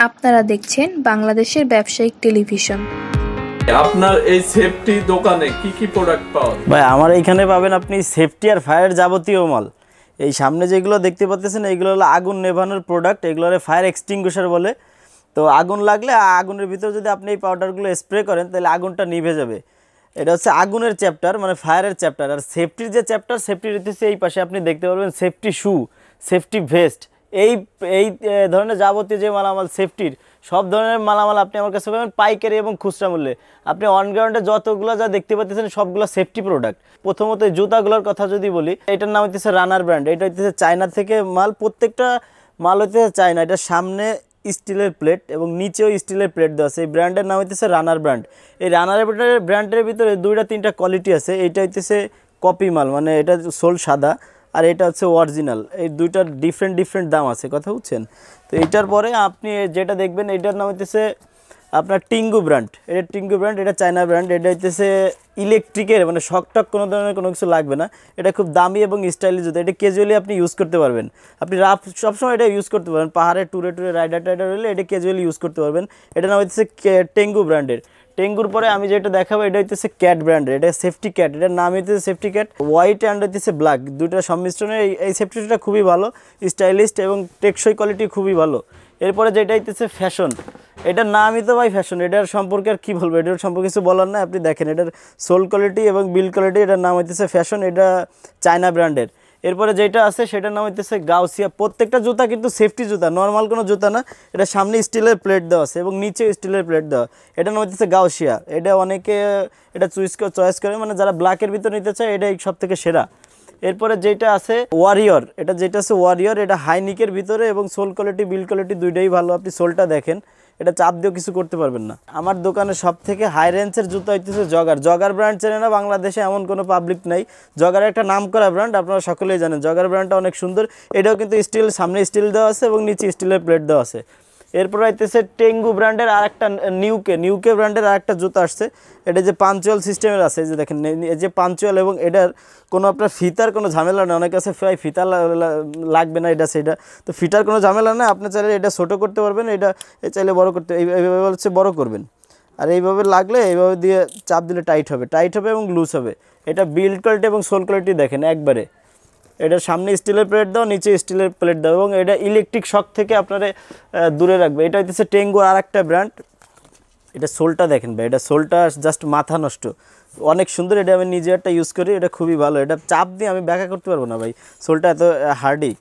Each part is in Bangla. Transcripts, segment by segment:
আপনারা দেখছেন বাংলাদেশের ব্যবসায়িক টেলিভিশন। আপনার এই সেফটি দোকানে কি কি প্রোডাক্ট পাওয়া যায়? ভাই আমার এইখানে পাবেন আপনি সেফটি আর ফায়ার যাবতীয় মাল। এই সামনে যেগুলো দেখতে পাচ্ছেন এইগুলো হলো আগুন নেভানোর প্রোডাক্ট, এগুলোরে ফায়ার এক্সটিংগুইশার বলে। তো আগুন লাগলে আগুনের ভিতরে যদি আপনি এই পাউডারগুলো স্প্রে করেন তাহলে আগুনটা নিভে যাবে। এটা হচ্ছে আগুনের চ্যাপ্টার, মানে ফায়ারের চ্যাপ্টার। আর সেফটির যে চ্যাপ্টার, সেফটির হচ্ছে এই পাশে আপনি দেখতে পারবেন সেফটি শু, সেফটি ভেস্ট, এই এই ধরনের যাবতীয় যে মালামাল সেফটির সব ধরনের মালামাল আপনি আমার কাছে পাবেন পাইকারি এবং খুচরা মূল্যে। আপনি অনগ্রাউন্ডে যতগুলো যা দেখতে পাচ্ছেন সবগুলো সেফটি প্রোডাক্ট। প্রথমত এই জুতাগুলোর কথা যদি বলি, এটার নাম হচ্ছে রানার ব্র্যান্ড। এটা হচ্ছে চায়না থেকে মাল, প্রত্যেকটা মাল হচ্ছে চায়না। এটা সামনে স্টিলের প্লেট এবং নিচেও স্টিলের প্লেট দেওয়া আছে। এই ব্র্যান্ডের নাম হচ্ছে রানার ব্র্যান্ড। এই রানার ব্র্যান্ডের ভিতরে দুইটা তিনটা কোয়ালিটি আছে। এইটা হচ্ছে কপি মাল, মানে এটা সোল সাদা, আর এটা হচ্ছে অরিজিনাল। এই দুইটার ডিফারেন্ট দাম আছে, কথা বুঝছেন? তো এইটার পরে আপনি যেটা দেখবেন এটার নাম হচ্ছে আপনার টিঙ্গু ব্র্যান্ড। এটা টিঙ্গু ব্র্যান্ড, এটা চায়না ব্র্যান্ড। এটা হচ্ছে ইলেকট্রিকের, মানে শকটক কোনো ধরনের কোনো কিছু লাগবে না। এটা খুব দামি এবং স্টাইলিশ জুতো। এটা ক্যাজুয়ালি আপনি ইউজ করতে পারবেন। আপনি রাফ সবসময় এটা ইউজ করতে পারবেন, পাহাড়ে ট্যুরে রাইডার হলে এটা ক্যাজুয়ালি ইউজ করতে পারবেন। এটা নাম হচ্ছে টেঙ্গু ব্র্যান্ডের। টেঙ্গুর পরে আমি যেটা দেখাবো এটা হচ্ছে ক্যাট ব্র্যান্ডের। এটা সেফটি ক্যাট, এটার নাম হচ্ছে সেফটি ক্যাট। হোয়াইট অ্যান্ড হচ্ছে ব্ল্যাক, দুইটা সংমিশ্রণে এই সেফটিটা খুবই ভালো, স্টাইলিশ এবং টেকসই কোয়ালিটি খুবই ভালো। এরপরে যেটা হচ্ছে ফ্যাশন, এটার নামই তো ভাই ফ্যাশন। এটার সম্পর্কে আর কী বলবো, এটার সম্পর্কে কিছু বলার না। আপনি দেখেন এটার সোল কোয়ালিটি এবং বিল কোয়ালিটি, এটার নাম হচ্ছে ফ্যাশন। এটা চায়না ব্র্যান্ডের। এরপরে যেটা আছে সেটার নাম হচ্ছে গাউসিয়া। প্রত্যেকটা জুতা কিন্তু সেফটি জুতা, নর্মাল কোনো জুতা না। এটা সামনে স্টিলের প্লেট দেওয়া আছে এবং নিচে স্টিলের প্লেট দেওয়া। এটার নাম হচ্ছে গাউসিয়া। এটা অনেকে এটা চয়েস করে, মানে যারা ব্ল্যাকের ভিতর নিতে চায় এটাই সব থেকে সেরা। এরপরে যেটা আছে ওয়ারিয়র, এটা যেটা আছে ওয়ারিয়র, এটা হাইনিকের ভিতরে এবং সোল কোয়ালিটি বিল কোয়ালিটি দুইটাই ভালো। আপনি সোলটা দেখেন, এটা চাপ দিয়েও কিছু করতে পারবেন না। আমার দোকানে সব থেকে হাই রেঞ্জের জুতো হইতেছে জগার। জগার ব্র্যান্ড চেনে না বাংলাদেশে এমন কোনো পাবলিক নাই। জগার একটা নাম করা ব্র্যান্ড, আপনারা সকলেই জানেন। জগার ব্র্যান্ডটা অনেক সুন্দর। এটাও কিন্তু স্টিল, সামনে স্টিল দেওয়া আছে এবং নিচে স্টিলের প্লেট দেওয়া আছে। এরপর হইতেছে টেঙ্গু ব্র্যান্ডের আর একটা নিউকে ব্র্যান্ডের আর একটা জুতো আসছে। এটা যে পাঞ্চুয়াল সিস্টেমের আছে, যে দেখেন এই যে পাঞ্চুয়াল, এবং এটার কোনো আপনার ফিতার কোনো ঝামেলা নেই। অনেক কাছে ফিতা লাগবে না, এটা সেটা তো ফিতার কোনো ঝামেলা নেই। আপনি চাইলে এটা ছোটো করতে পারবেন, এটা চাইলে বড় করতে, এইভাবে হচ্ছে বড় করবেন। আর এইভাবে লাগলে এইভাবে দিয়ে চাপ দিলে টাইট হবে এবং লুজ হবে। এটা বিল্ড কোয়ালিটি এবং সোল কোয়ালিটি দেখেন একবারে। এটার সামনে স্টিলের প্লেট দাও, নিচে স্টিলের প্লেট দাও, এবং এটা ইলেকট্রিক শক থেকে আপনারা দূরে রাখবে। এটা হচ্ছে টেঙ্গুর আর একটা ব্র্যান্ড। এটা সোলটা দেখেন ভাই, এটা সোলটা জাস্ট মাথা নষ্ট, অনেক সুন্দর। এটা আমি নিজে একটা ইউজ করি, এটা খুবই ভালো। এটা চাপ দিয়ে আমি ব্যাখ্যা করতে পারবো না ভাই, সোলটা এত হার্ডি।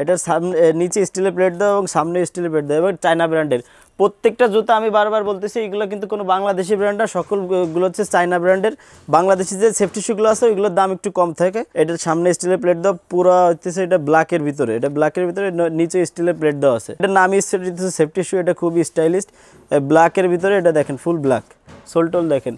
এটার সামনে নিচে স্টিলের প্লেট দাও এবং সামনে স্টিলের প্লেট দাও, এবং চায়না ব্র্যান্ডের। প্রত্যেকটা জুতা আমি বারবার বলতেছি এগুলো কিন্তু কোনো বাংলাদেশি ব্র্যান্ড না, সকলগুলো হচ্ছে চায়না ব্র্যান্ডের। বাংলাদেশি যে সেফটি শুগুলো আছে ওইগুলোর দাম একটু কম থাকে। এটার সামনে স্টিলের প্লেট দেওয়া, পুরো হচ্ছে এটা ব্ল্যাকের ভিতরে, এটা ব্ল্যাকের ভিতরে নিচে স্টিলের প্লেট দেওয়া আছে। এটার নামই হচ্ছে সেফটি শু। এটা খুবই স্টাইলিশ, ব্ল্যাকের ভিতরে। এটা দেখেন ফুল ব্ল্যাক, সোলটোল দেখেন।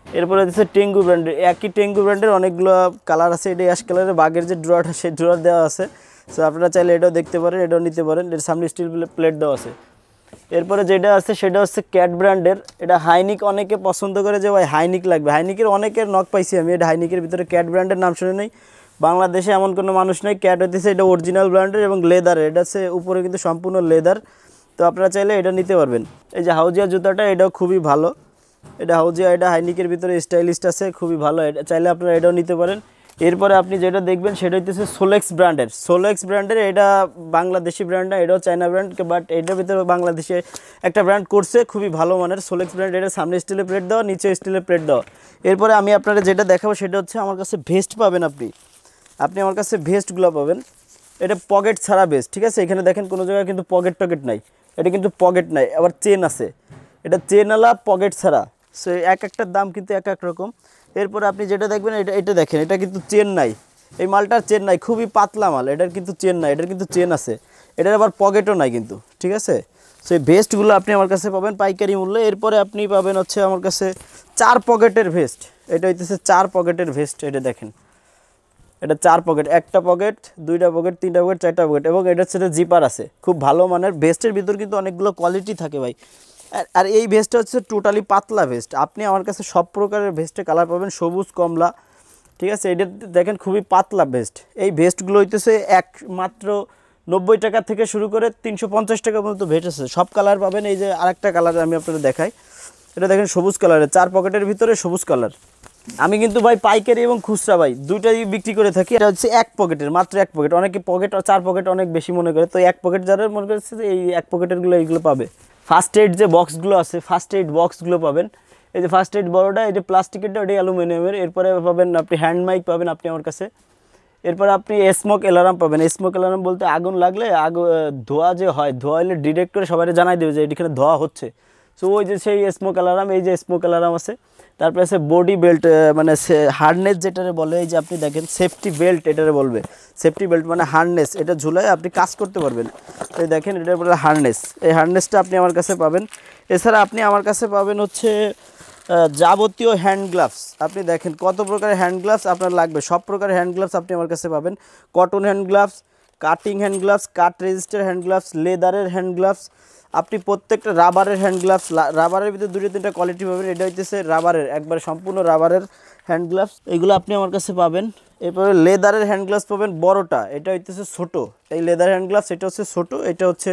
এরপরে হচ্ছে টেঙ্গু ব্র্যান্ডের, একই টেঙ্গু ব্র্যান্ডের অনেকগুলো কালার আছে। এটা অ্যাশ কালারের, বাঘের যে ড্রয়ারটা সেই ড্রয়ার দেওয়া আছে। সো আপনারা চাইলে এটাও দেখতে পারেন, এটাও নিতে পারেন। এর সামনে স্টিল প্লেট দেওয়া আছে। এরপরে যেটা আছে সেটা হচ্ছে ক্যাট ব্র্যান্ডের। এটা হাইনিক অনেকে পছন্দ করে, যে ভাই হাইনিক লাগবে। হাইনিকের অনেকের নক পাইছি আমি। এটা হাইনিকের ভিতরে ক্যাট ব্র্যান্ডের নাম শুনে নেই, বাংলাদেশে এমন কোনো মানুষ নেই। ক্যাট হইতেছে এটা অরিজিনাল ব্র্যান্ডের এবং লেদারের। এটা হচ্ছে উপরে কিন্তু সম্পূর্ণ লেদার। তো আপনারা চাইলে এটা নিতে পারবেন। এই যে হাউজিয়া জুতাটা, এটাও খুবই ভালো। এটা হাউজিয়া, এটা হাইনিকের ভিতরে স্টাইলিশ আছে, খুবই ভালো। এটা চাইলে আপনারা এটাও নিতে পারেন। এরপরে আপনি যেটা দেখবেন সেটা হচ্ছে সোলেক্স ব্র্যান্ডের। এটা বাংলাদেশি ব্র্যান্ড না, এটাও চায়না ব্র্যান্ড, বাট এটার ভিতরে বাংলাদেশে একটা ব্র্যান্ড করছে খুবই ভালো মানের, সোলেক্স ব্র্যান্ড। এটা সামনে স্টিলের প্লেট দেওয়া, নিচে স্টিলের প্লেট দেওয়া। এরপরে আমি আপনারা যেটা দেখাবো সেটা হচ্ছে আমার কাছে ভেস্ট পাবেন। আপনি আমার কাছে ভেস্টগুলো পাবেন। এটা পকেট ছাড়া ভেস্ট, ঠিক আছে? এখানে দেখেন কোনো জায়গায় কিন্তু পকেট নাই। এটা কিন্তু পকেট নাই, আবার চেন আছে। এটা চেনওয়ালা পকেট ছাড়া। সো এক একটার দাম কিন্তু এক এক রকম। এরপর আপনি যেটা দেখবেন এটা দেখেন, এটা কিন্তু চেন নাই। এই মালটার চেন নাই, খুবই পাতলা মাল। এটার কিন্তু চেন নাই, এটার কিন্তু চেন আছে। এটার আবার পকেটও নাই কিন্তু, ঠিক আছে? সো এই ভেস্টগুলো আপনি আমার কাছে পাবেন পাইকারি মূল্যে। এরপরে আপনি পাবেন হচ্ছে আমার কাছে 4 পকেটের ভেস্ট। এটা হইতেছে 4 পকেটের ভেস্ট। এটা দেখেন, এটা 4 পকেট, একটা পকেট, 2টা পকেট, 3টা পকেট, 4টা পকেট, এবং এটার সাথে জিপার আছে। খুব ভালো মানের। ভেস্টের ভিতর কিন্তু অনেকগুলো কোয়ালিটি থাকে ভাই। আর এই ভেস্টটা হচ্ছে টোটালি পাতলা ভেস্ট। আপনি আমার কাছে সব প্রকারের ভেস্টের কালার পাবেন, সবুজ, কমলা, ঠিক আছে? এটা দেখেন খুবই পাতলা ভেস্ট। এই ভেস্টগুলো হইতেছে একমাত্র 90 টাকা থেকে শুরু করে 350 টাকা পর্যন্ত ভেট আছে। সব কালার পাবেন। এই যে আরেকটা কালার আমি আপনাদের দেখাই, এটা দেখেন সবুজ কালারের, 4 পকেটের ভিতরে সবুজ কালার। আমি কিন্তু ভাই পাইকারি এবং খুচরা ভাই দুইটাই বিক্রি করে থাকি। এটা হচ্ছে 1 পকেটের, মাত্র 1 পকেট। অনেকে পকেট 4 পকেট অনেক বেশি মনে করে, তো 1 পকেট যারা মনে করছে যে এই 1 পকেটেরগুলো এইগুলো পাবে। ফার্স্ট এইড যে বক্সগুলো আছে, ফার্স্ট এইড বক্সগুলো পাবেন। এই যে ফার্স্ট এইড বড়টা, এটা প্লাস্টিকেরটা, ওটা অ্যালুমিনিয়ামের। এরপরে পাবেন আপনি হ্যান্ড মাইক পাবেন আপনি আমার কাছে। এরপরে আপনি স্মোক অ্যালার্ম পাবেন। স্মোক অ্যালার্ম বলতে আগুন লাগলে ধোঁয়া যে হয়, ধোঁয়া হলে ডিটেক্ট করে সবাই জানাই দেবে যে এখানে ধোঁয়া হচ্ছে। সো ওই যে সেই স্মোক অ্যালার্ম, এই যে স্মোক অ্যালার্ম আছে। তারপরে আছে বডি বেল্ট, মানে হার্নেস যেটারে বলে, এই যে আপনি দেখেন সেফটি বেল্ট এটারে বলবে। সেফটি বেল্ট মানে হার্নেস, এটা ঝুলায় আপনি কাজ করতে পারবেন। এই দেখেন এটার বলে হার্নেস, এই হার্নেসটা আপনি আমার কাছে পাবেন। এছাড়া আপনি আমার কাছে পাবেন হচ্ছে যাবতীয় হ্যান্ড গ্লাভস। আপনি দেখেন কত প্রকারের হ্যান্ড গ্লাভস আপনার লাগবে, সব প্রকারের হ্যান্ড গ্লাভস আপনি আমার কাছে পাবেন। Cotton hand gloves, cutting hand gloves, cut resistant hand gloves, লেদারের হ্যান্ড গ্লাভস, আপনি প্রত্যেকটা রাবারের হ্যান্ড গ্লাভস। রাবারের ভিতরে 2-3টা কোয়ালিটি পাবেন। এটা হইতেছে রাবারের, একবারে সম্পূর্ণ রাবারের হ্যান্ড গ্লাভস, এইগুলো আপনি আমার কাছে পাবেন। এরপরে লেদারের হ্যান্ড গ্লাভস পাবেন বড়টা, এটা হইতেছে ছোট। এই লেদার হ্যান্ড গ্লাভস এটা হচ্ছে ছোট, এটা হচ্ছে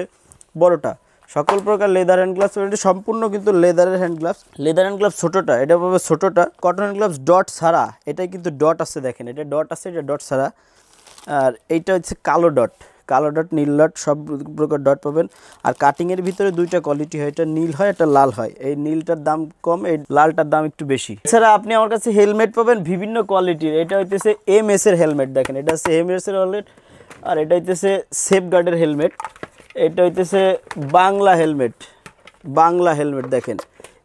বড়টা। সকল প্রকার লেদার হ্যান্ড গ্লাভস, এটা সম্পূর্ণ কিন্তু লেদারের hand gloves. Leather hand gloves ছোটোটা, এটা পাবে ছোটোটা। কটন হ্যান্ড গ্লাভস ডট ছাড়া, এটাই কিন্তু ডট আছে, দেখেন এটা ডট আছে, এটা ডট ছাড়া। আর এইটা হচ্ছে কালো ডট, কালো ডট, নীল ডট, সব প্রকার ডট পাবেন। আর কাটিংয়ের ভিতরে 2টা কোয়ালিটি হয়, এটা নীল হয়, এটা লাল হয়। এই নীলটার দাম কম, এই লালটার দাম একটু বেশি। এছাড়া আপনি আমার কাছে হেলমেট পাবেন বিভিন্ন কোয়ালিটির। এটা হইতেছে MS এর হেলমেট, দেখেন এটা হচ্ছে MS এর হেলমেট। আর এটা হইতেছে সেফগার্ডের হেলমেট। এটা হইতেছে বাংলা হেলমেট, বাংলা হেলমেট। দেখেন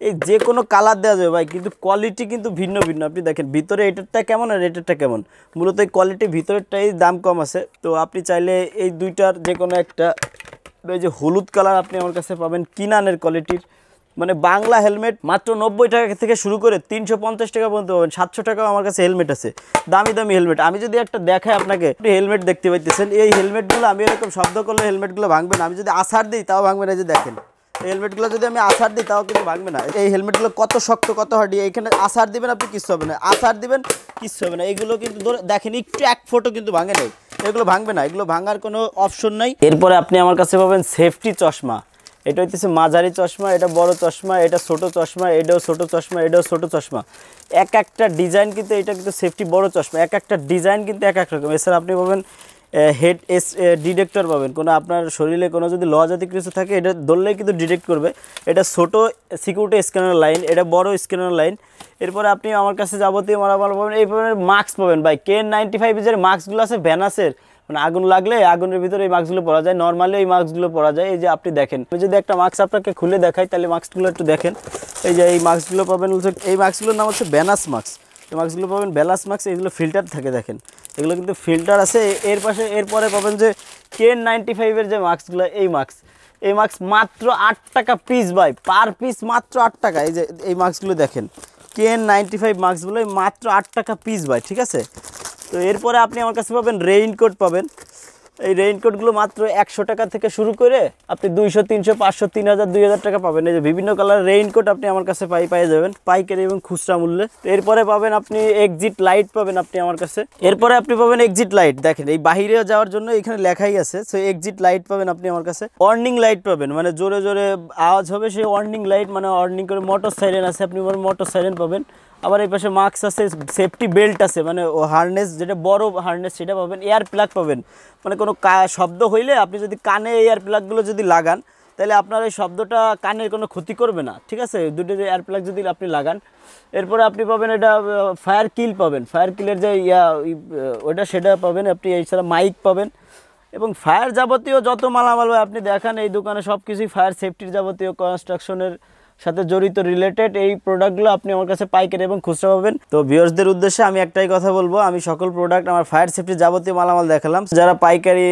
এই যে কোনো কালার দেওয়া যাবে ভাই, কিন্তু কোয়ালিটি কিন্তু ভিন্ন ভিন্ন। আপনি দেখেন ভিতরে এটারটা কেমন আর এটারটা কেমন, মূলত এই কোয়ালিটি ভিতরেরটাই দাম কম আছে। তো আপনি চাইলে এই দুইটার যে কোনো একটা, এই যে হলুদ কালার আপনি আমার কাছে পাবেন কিনানের কোয়ালিটির, মানে বাংলা হেলমেট মাত্র 90 টাকা থেকে শুরু করে 350 টাকা পর্যন্ত পাবেন। 700 টাকাও আমার কাছে হেলমেট আছে, দামি দামি হেলমেট। আমি যদি একটা দেখাই আপনাকে, হেলমেট দেখতে পাইতেছেন, এই হেলমেটগুলো আমি এরকম শব্দ করলে হেলমেটগুলো ভাঙবে না। আমি যদি আছাড় দিই তাও ভাঙবে না। যে দেখেন এই হেলমেটগুলো যদি আমি আছাড় দিই তাও কিন্তু ভাঙবে না। এই হেলমেটগুলো কত শক্ত, কত হার্ডি। এইখানে আছাড় দিবেন আপনি, কিচ্ছু হবে না। আছাড় দিবেন, কিচ্ছু হবে না। এগুলো কিন্তু দেখেন একটু 1 ফুটও কিন্তু ভাঙে নাই, এগুলো ভাঙবে না, এগুলো ভাঙার কোনো অপশন নাই। এরপরে আপনি আমার কাছে পাবেন সেফটি চশমা। এটা হইতেছে মাঝারি চশমা, এটা বড় চশমা, এটা ছোট চশমা, এটাও ছোট চশমা, এটাও ছোট চশমা। এক একটা ডিজাইন কিন্তু, এটা কিন্তু সেফটি বড় চশমা, এক একটা ডিজাইন কিন্তু এক এক রকম। এছাড়া আপনি পাবেন হেড ডিটেক্টর পাবেন। কোনো আপনার শরীরে কোনো যদি লজাতি কিছু থাকে, এটা ধরলেই কিন্তু ডিটেক্ট করবে। এটা ছোট সিকিউরিটি স্ক্যানার লাইন, এটা বড় স্ক্যানার লাইন। এরপরে আপনি আমার কাছে যাবতীয় মালামাল পাবেন। এই মাস্ক পাবেন ভাই, KN95 যে মাস্কগুলো আছে ভ্যানাসের, মানে আগুন লাগলে আগুনের ভিতরে এই মাস্কগুলো পরা যায়, নর্মালি এই মাস্কগুলো পরা যায়। এই যে আপনি দেখেন, আমি যদি একটা মাস্ক আপনাকে খুলে দেখাই তাহলে মাস্কগুলো একটু দেখেন। এই যে এই মাস্কগুলো পাবেন, এই মাস্কগুলোর নাম হচ্ছে ভ্যানাস মাস্ক। এই মাস্কগুলো পাবেন ভ্যানাস মাস্ক, এইগুলো ফিল্টার থাকে, দেখেন এগুলো কিন্তু ফিল্টার আছে। এরপরে পাবেন যে KN95 যে মাস্কগুলো, এই মাস্ক মাত্র 8 টাকা পিস ভাই, পার পিস মাত্র 8 টাকা। এই যে এই মাস্কগুলো দেখেন, KN95 মাস্কগুলো মাত্র 8 টাকা পিস ভাই, ঠিক আছে। তো এরপরে আপনি আমার কাছে পাবেন রেইনকোট পাবেন। এই রেইনকোটগুলো মাত্র 100 টাকা থেকে শুরু করে আপনি 200, 300, 500, 3000, 2000 টাকা পাবেন। এই যে বিভিন্ন কালারের রেইনকোট আপনি আমার কাছে পেয়ে যাবেন পাইকারি এবং খুচরা মূল্যে। এরপরে পাবেন আপনি এক্সিট লাইট পাবেন আপনি আমার কাছে। এরপরে আপনি পাবেন এক্সিট লাইট, দেখেন এই বাহিরে যাওয়ার জন্য এখানে লেখাই আছে, সো এক্সিট লাইট পাবেন আপনি আমার কাছে। ওয়ার্নিং লাইট পাবেন, মানে জোরে জোরে আওয়াজ হবে সেই ওয়ার্নিং লাইট, মানে ওয়ার্নিং করে। মোটর সাইরেন আছে, আপনি মোটর সাইরেন পাবেন। আবার এই পাশে মাস্ক আছে, সেফটি বেল্ট আছে, মানে ও হারনেস যেটা বড় হারনেস সেটা পাবেন। এয়ার প্লাগ পাবেন, মানে কোনো শব্দ হইলে আপনি যদি কানে এয়ার প্লাগগুলো যদি লাগান তাহলে আপনার এই শব্দটা কানের কোনো ক্ষতি করবে না, ঠিক আছে, দুটো এয়ার প্লাগ যদি আপনি লাগান। এরপরে আপনি পাবেন এটা ফায়ার কিল পাবেন, ফায়ার কিলের যে ওটা সেটা পাবেন আপনি। এছাড়া মাইক পাবেন এবং ফায়ার যাবতীয় যত মালামাল আপনি দেখান এই দোকানে সব কিছুই ফায়ার সেফটির যাবতীয় কনস্ট্রাকশনের সাথে জড়িত রিলেটেড এই প্রোডাক্টগুলো আপনি আমার কাছে পাইকারি এবং খুচরা পাবেন। তো ভিউয়ার্সদের উদ্দেশ্যে আমি একটাই কথা বলবো, আমি সকল প্রোডাক্ট আমার ফায়ার সেফটির যাবতীয় মালামাল দেখালাম। যারা পাইকারি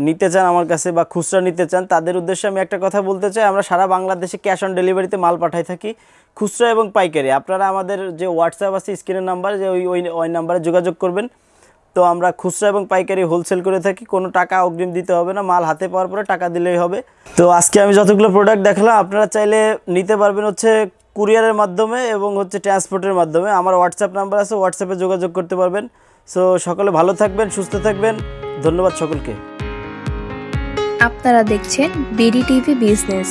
নিতে চান আমার কাছে বা খুচরা নিতে চান তাদের উদ্দেশ্যে আমি একটা কথা বলতে চাই, আমরা সারা বাংলাদেশে ক্যাশ অন ডেলিভারিতে মাল পাঠাই থাকি, খুচরা এবং পাইকারি। আপনারা আমাদের যে হোয়াটসঅ্যাপ আছে স্ক্রিনের নাম্বার, যে ওই নাম্বারে যোগাযোগ করবেন। তো আমরা খুচরা এবং পাইকারি হোলসেল করে থাকি, কোনো টাকা অগ্রিম দিতে হবে না, মাল হাতে পাওয়ার পরে টাকা দিলেই হবে। তো আজকে আমি যতগুলো প্রোডাক্ট দেখালাম আপনারা চাইলে নিতে পারবেন হচ্ছে কুরিয়ারের মাধ্যমে এবং হচ্ছে ট্রান্সপোর্টের মাধ্যমে। আমার হোয়াটসঅ্যাপ নাম্বার আছে, হোয়াটসঅ্যাপে যোগাযোগ করতে পারবেন। সো সকলে ভালো থাকবেন, সুস্থ থাকবেন, ধন্যবাদ সকলকে। আপনারা দেখছেন বিডি টিভি বিজনেস।